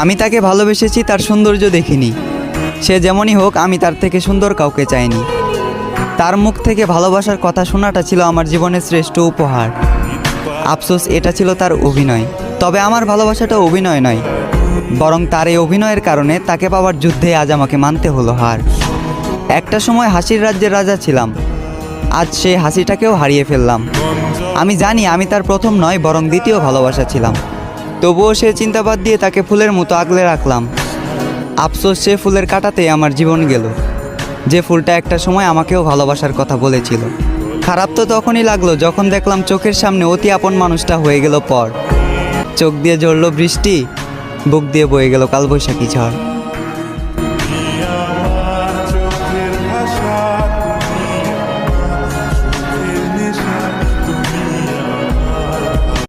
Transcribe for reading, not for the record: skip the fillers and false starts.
আমি তাকে ভালোবেসেছি তার সৌন্দর্য দেখিনি। সে যেমনই হোক, আমি তার থেকে সুন্দর কাউকে চাইনি। তার মুখ থেকে ভালোবাসার কথা শোনাটা ছিল আমার জীবনের শ্রেষ্ঠ উপহার। আফসোস, এটা ছিল তার অভিনয়। তবে আমার ভালোবাসাটা অভিনয় নয়, বরং তার এই অভিনয়ের কারণে তাকে পাওয়ার যুদ্ধে আজ আমাকে মানতে হলো হার। একটা সময় হাসির রাজ্যের রাজা ছিলাম, আজ সেই হাসিটাকেও হারিয়ে ফেললাম। আমি জানি আমি তার প্রথম নয়, বরং দ্বিতীয় ভালোবাসা ছিলাম। তবুও সে চিন্তাবাদ দিয়ে তাকে ফুলের মতো আগলে রাখলাম। আফসোস, সে ফুলের কাঁটাতেই আমার জীবন গেল, যে ফুলটা একটা সময় আমাকেও ভালোবাসার কথা বলেছিল। খারাপ তো তখনই লাগলো যখন দেখলাম চোখের সামনে অতি আপন মানুষটা হয়ে গেল পর। চোখ দিয়ে ঝরল বৃষ্টি, বুক দিয়ে বয়ে গেল কালবৈশাখী ঝড়।